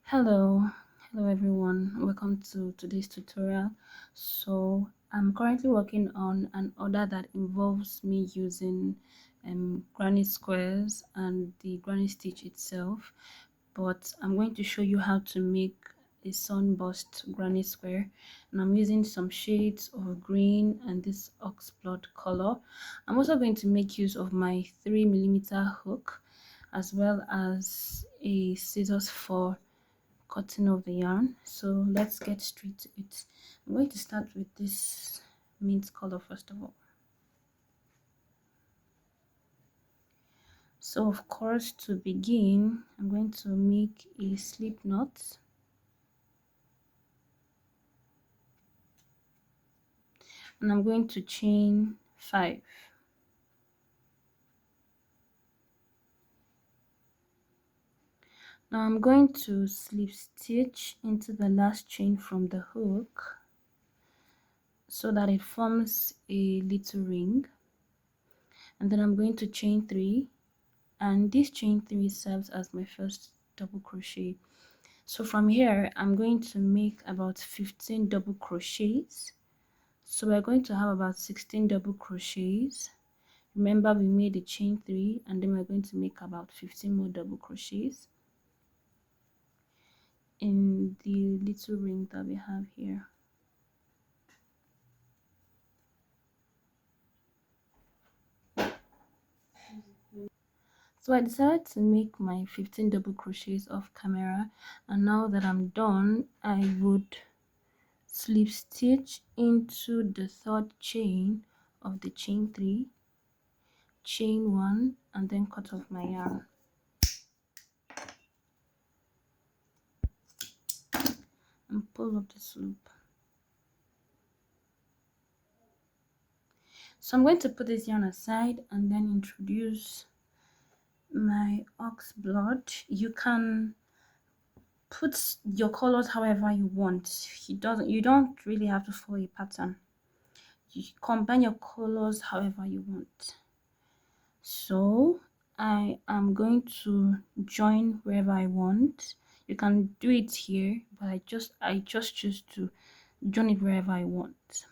Hello everyone, welcome to today's tutorial. So I'm currently working on an order that involves me using granny squares and the granny stitch itself, but I'm going to show you how to make a sunburst granny square, and I'm using some shades of green and this oxblood color. I'm also going to make use of my 3mm hook as well as a scissors for cutting of the yarn. So let's get straight to it. I'm going to start with this mint color first of all. So of course, to begin, I'm going to make a slip knot, and I'm going to chain 5. Now I'm going to slip stitch into the last chain from the hook so that it forms a little ring, and then I'm going to chain 3, and this chain 3 serves as my first double crochet. So from here I'm going to make about 15 double crochets. So we're going to have about 16 double crochets. Remember, we made a chain 3, and then we're going to make about 15 more double crochets in the little ring that we have here. So I decided to make my 15 double crochets off camera, and now that I'm done, I would slip stitch into the third chain of the chain 3, chain 1, and then cut off my yarn and pull up this loop. So I'm going to put this yarn aside and then introduce my ox blood. You can put your colors however you want. You don't really have to follow a pattern. You combine your colors however you want. So I am going to join wherever I want. You can do it here, but I just choose to join it wherever I want.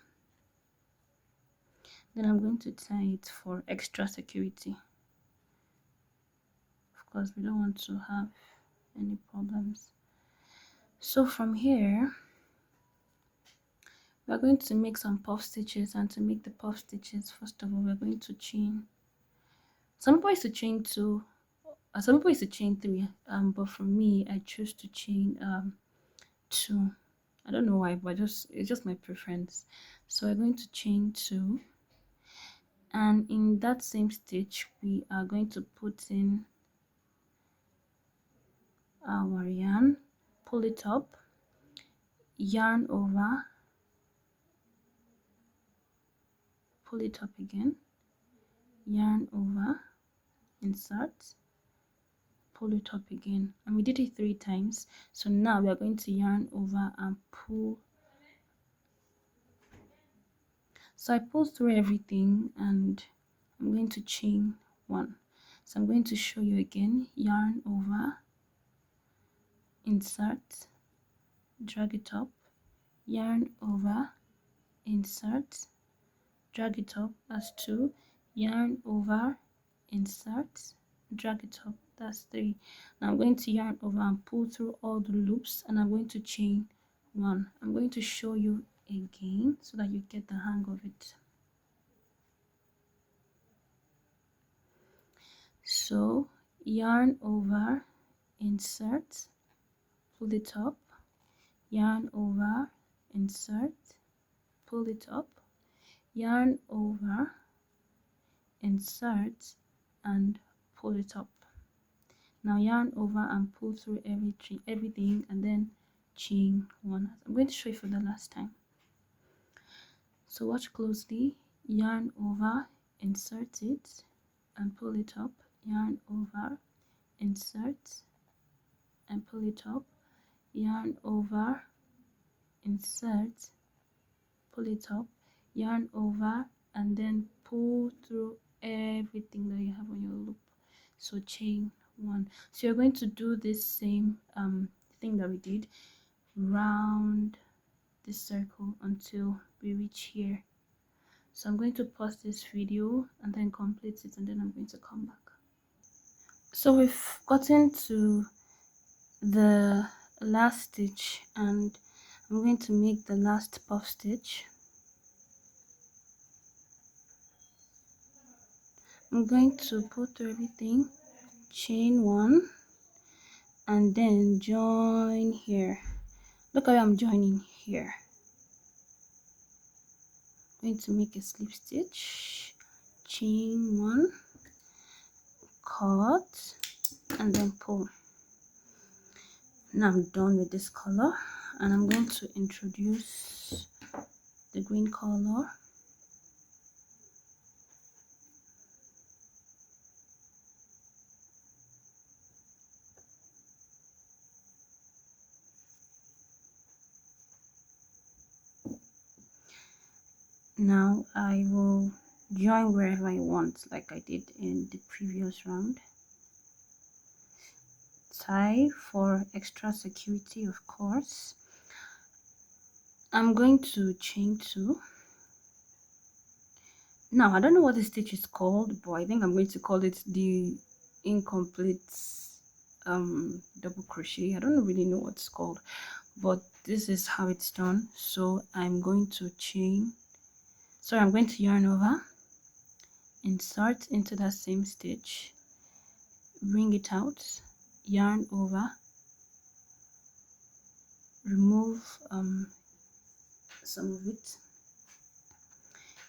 Then I'm going to tie it for extra security. Of course, we don't want to have any problems. So from here, we're going to make some puff stitches, and to make the puff stitches, first of all, we're going to chain. Some people used to chain 2, some people used to chain 3, but for me, I choose to chain 2. I don't know why, but it's just my preference. So we're going to chain 2, and in that same stitch, we are going to put in our yarn, pull it up, yarn over, pull it up again, yarn over, insert, pull it up again, and we did it 3 times. So now we are going to yarn over and pull. So I pull through everything, and I'm going to chain 1. So I'm going to show you again. Yarn over, insert, drag it up, yarn over, insert, drag it up, that's 2, yarn over, insert, drag it up, that's 3. Now I'm going to yarn over and pull through all the loops, and I'm going to chain 1. I'm going to show you again so that you get the hang of it. So yarn over, insert, pull it up, yarn over, insert, pull it up, yarn over, insert, and pull it up. Now yarn over and pull through everything, and then chain 1. I'm going to show you for the last time. So watch closely. Yarn over, insert it, and pull it up, yarn over, insert, and pull it up, yarn over, insert, pull it up, yarn over, and then pull through everything that you have on your loop. So chain 1. So you're going to do this same thing that we did, round this circle until we reach here. So I'm going to pause this video and then complete it, and then I'm going to come back. So we've gotten to the last stitch, and I'm going to make the last puff stitch. I'm going to pull through everything, chain 1, and then join here. Look how I'm joining here. I'm going to make a slip stitch, chain 1, cut, and then pull. Now I'm done with this color, and I'm going to introduce the green color. Now I will join wherever I want, like I did in the previous round. Tie for extra security, of course. I'm going to chain 2. Now I don't know what this stitch is called, but I think I'm going to call it the incomplete double crochet. I don't really know what it's called, but this is how it's done. So I'm going to I'm going to yarn over, insert into that same stitch, bring it out, yarn over, remove some of it,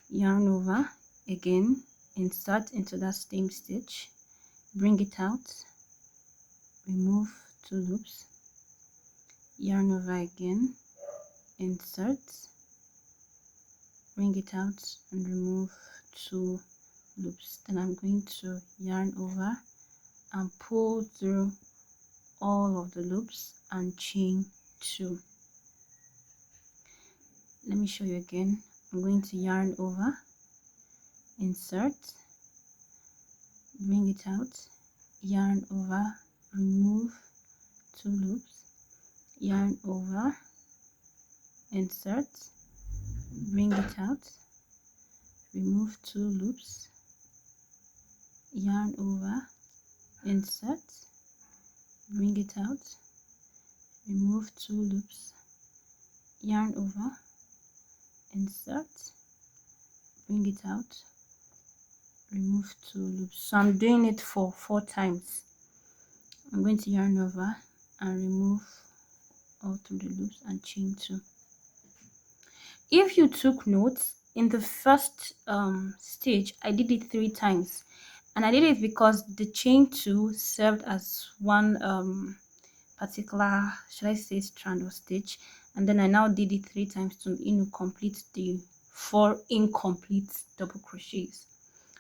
yarn over again, insert into that same stitch, bring it out, remove 2 loops, yarn over again, insert, bring it out, and remove 2 loops. Then I'm going to yarn over and pull through all of the loops and chain 2. Let me show you again. I'm going to yarn over, insert, bring it out, yarn over, remove 2 loops, yarn over, insert, bring it out, remove 2 loops, yarn over, insert, bring it out, remove 2 loops, yarn over, insert, bring it out, remove 2 loops. So I'm doing it for 4 times. I'm going to yarn over and remove all 3 loops and chain 2. If you took notes, in the first stitch I did it 3 times, and I did it because the chain 2 served as one particular, should I say, strand or stitch, and then I now did it 3 times to complete the 4 incomplete double crochets.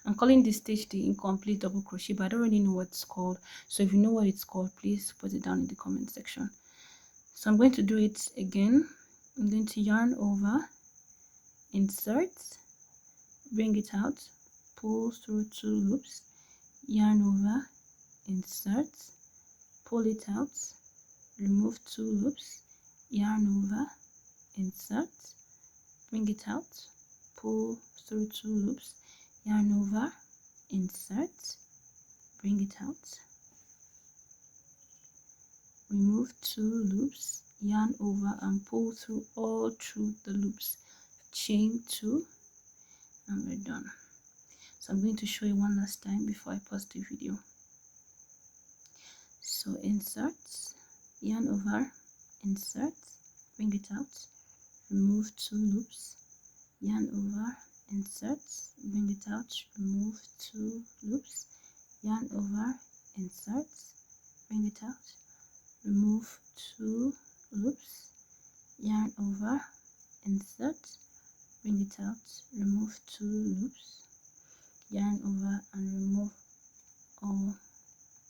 I'm calling this stitch the incomplete double crochet, but I don't really know what it's called. So if you know what it's called, please put it down in the comment section. So I'm going to do it again. I'm going to yarn over, insert, bring it out, pull through 2 loops, yarn over, insert, pull it out, remove 2 loops, yarn over, insert, bring it out, pull through 2 loops, yarn over, insert, bring it out, remove 2 loops, yarn over, and pull through all through the loops, chain 2, and we're done. So I'm going to show you one last time before I pause the video. So insert, yarn over, insert, bring it out, remove 2 loops, yarn over, insert, bring it out, remove 2 loops, yarn over, insert, bring it out, remove 2 loops, yarn over, insert, bring it out, remove 2 loops, yarn over, and remove all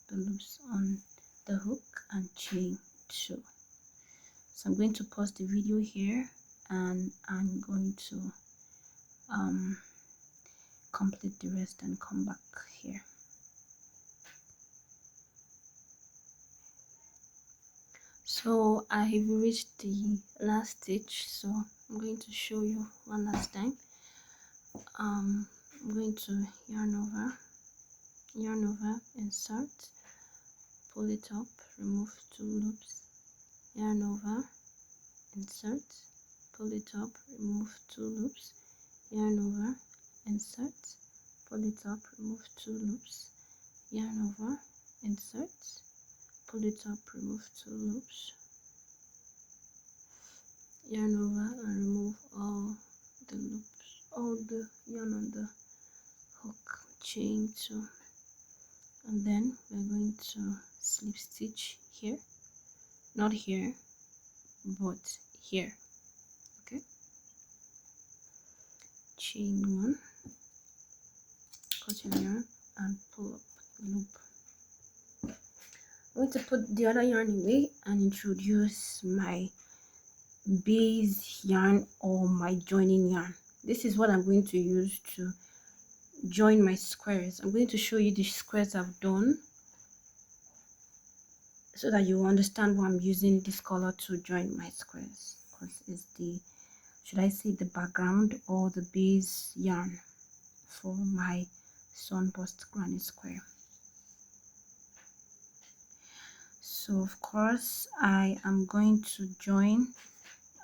the loops on the hook and chain 2. So I'm going to pause the video here, and I'm going to complete the rest and come back here. So I have reached the last stitch, so I'm going to show you one last time. I'm going to yarn over, insert, pull it up, remove 2 loops, yarn over, insert, pull it up, remove 2 loops, yarn over, insert, pull it up, remove 2 loops, yarn over, insert, pull it up, remove 2 loops, yarn over, and remove all the loops, all the yarn on the hook, chain 2, and then we're going to slip stitch here, not here but here. Okay, chain 1, cut your yarn and pull up loop. I'm going to put the other yarn away and introduce my base yarn or my joining yarn. This is what I'm going to use to join my squares. I'm going to show you the squares I've done so that you understand why I'm using this color to join my squares, because it's the, should I say, the background or the base yarn for my Sunburst granny square. So of course I am going to join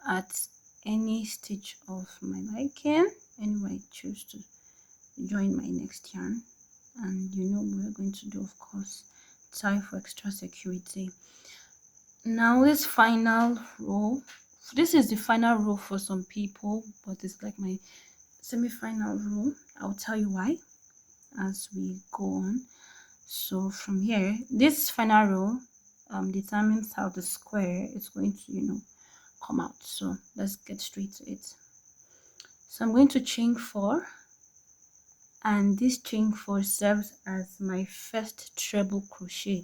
at any stitch of my liking, anywhere I choose to join my next yarn, and you know we're going to do, of course, tie for extra security. Now this final row, this is the final row for some people, but it's like my semi-final row. I'll tell you why as we go on. So from here, this final row determines how the square is going to come out. So let's get straight to it. So I'm going to chain 4, and this chain 4 serves as my first treble crochet.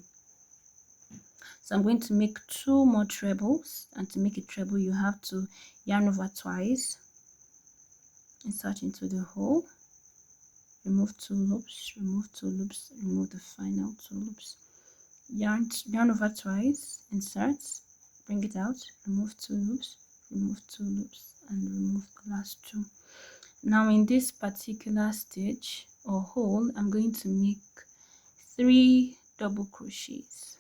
So I'm going to make 2 more trebles, and to make a treble you have to yarn over twice, insert into the hole, remove 2 loops, remove 2 loops, remove the final 2 loops, yarn over twice, insert, bring it out, remove 2 loops, remove 2 loops, and remove the last 2. Now in this particular stitch or hole, I'm going to make 3 double crochets.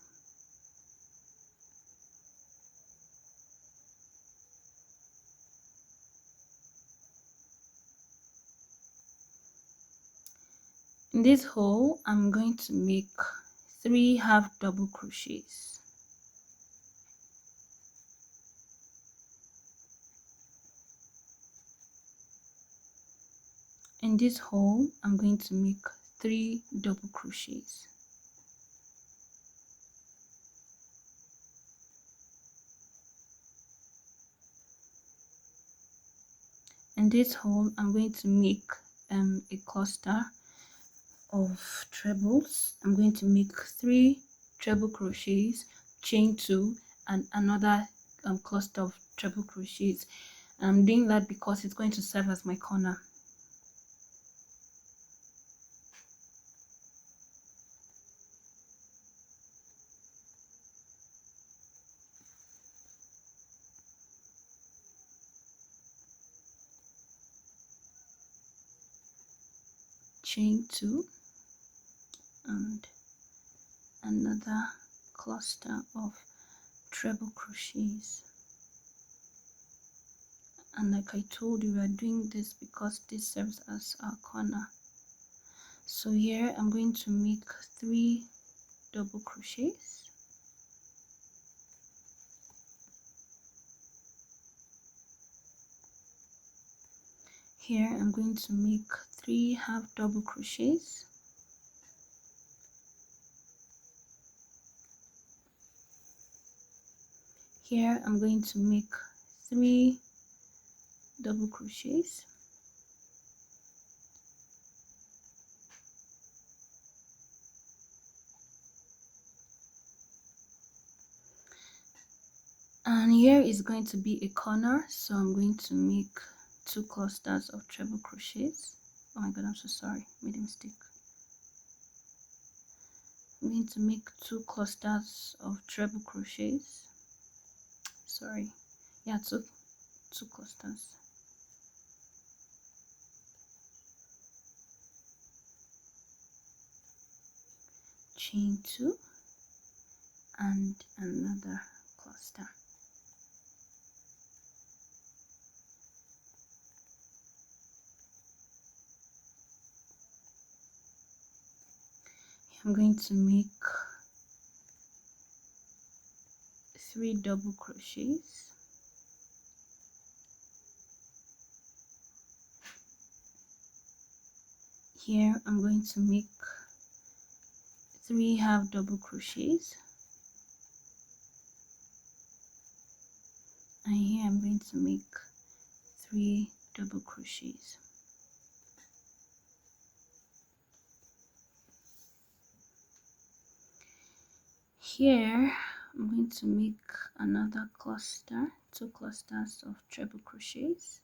In this hole, I'm going to make 3 half double crochets. In this hole, I'm going to make 3 double crochets. In this hole, I'm going to make a cluster of trebles. I'm going to make 3 treble crochets, chain 2, and another cluster of treble crochets. I'm doing that because it's going to serve as my corner. Chain 2 and another cluster of treble crochets. And like I told you, we are doing this because this serves as our corner. So here I'm going to make 3 double crochets. Here I'm going to make 3 half double crochets. Here I'm going to make 3 double crochets. And here is going to be a corner, so I'm going to make 2 clusters of treble crochets. Oh my god, I'm so sorry, made a mistake. I'm going to make 2 clusters of treble crochets. sorry, yeah, two clusters. Chain 2 and another cluster. I'm going to make 3 double crochets. Here I'm going to make 3 half double crochets, and here I'm going to make 3 double crochets. Here I'm going to make another cluster, 2 clusters of treble crochets.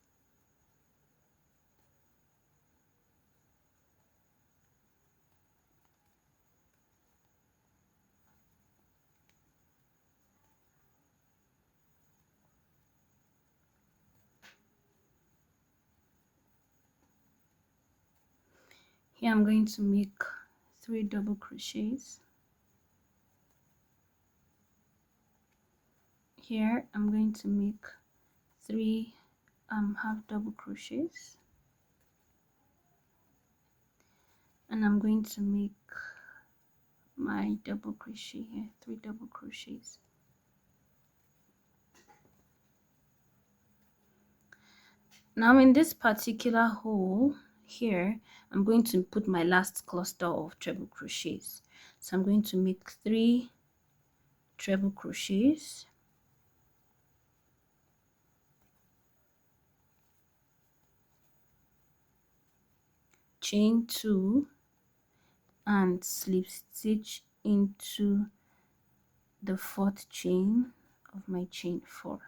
Here I'm going to make 3 double crochets. Here I'm going to make 3 half double crochets, and I'm going to make my double crochet here, 3 double crochets. Now in this particular hole here, I'm going to put my last cluster of treble crochets. So I'm going to make 3 treble crochets, chain 2, and slip stitch into the 4th chain of my chain 4.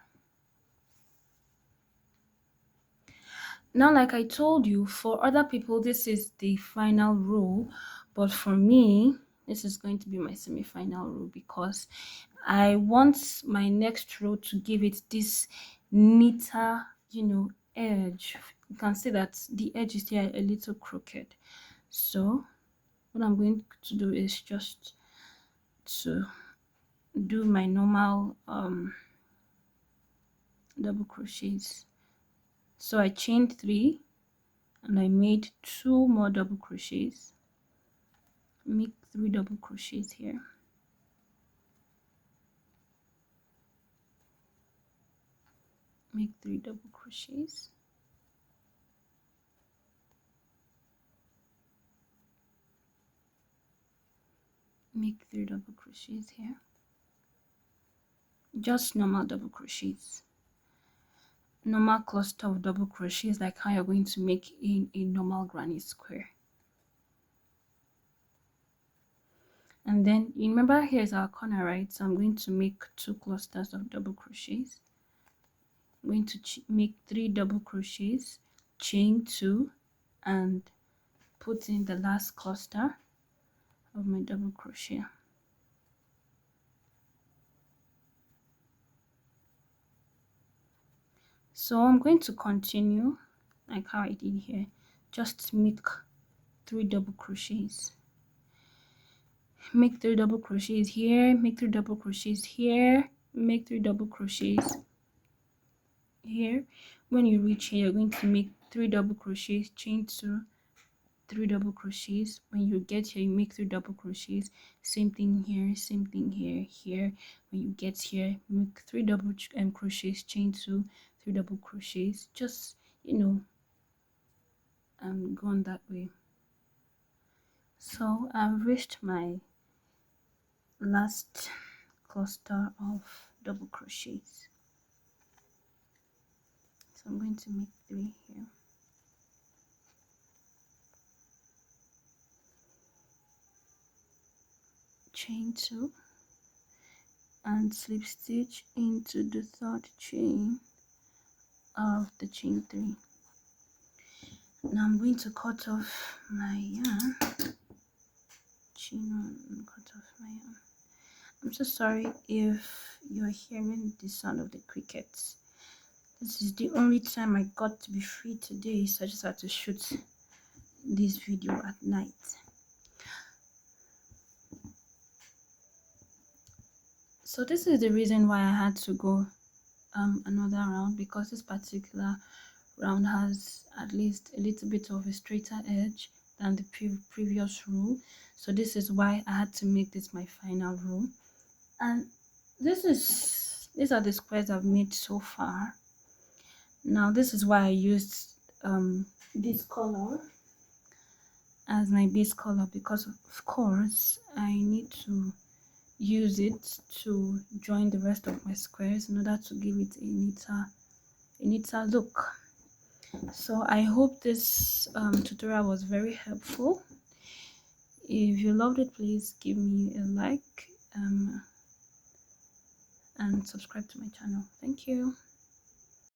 Now, like I told you, for other people this is the final row, but for me this is going to be my semi-final row because I want my next row to give it this neater, edge. You can see that the edge is here a little crooked. So what I'm going to do is just to do my normal double crochets. So I chained 3 and I made 2 more double crochets. Make 3 double crochets here. Make 3 double crochets. Make 3 double crochets here. Just normal double crochets. Normal cluster of double crochets like how you're going to make in a normal granny square. And then you remember here's our corner, right? So I'm going to make 2 clusters of double crochets. I'm going to make 3 double crochets, chain 2, and put in the last cluster of my double crochet. So I'm going to continue like how I did here. Just make 3 double crochets. Make 3 double crochets here, make 3 double crochets here, make 3 double crochets here. When you reach here, you're going to make 3 double crochets, chain 2, 3 double crochets. When you get here, you make 3 double crochets. Same thing here, same thing here, here. When you get here, make 3 double crochets, chain 2, 3 double crochets. Just go on that way. So I've reached my last cluster of double crochets. So I'm going to make 3 here. Chain 2 and slip stitch into the 3rd chain of the chain 3. Now I'm going to cut off my yarn. Chain 1 and cut off my yarn. I'm so sorry if you're hearing the sound of the crickets. This is the only time I got to be free today, so I just had to shoot this video at night. So this is the reason why I had to go another round, because this particular round has at least a little bit of a straighter edge than the previous row. So this is why I had to make this my final row. And these are the squares I've made so far. Now this is why I used this color as my base color, because of course I need to use it to join the rest of my squares in order to give it a neater look. So I hope this tutorial was very helpful. If you loved it, please give me a like and subscribe to my channel. Thank you.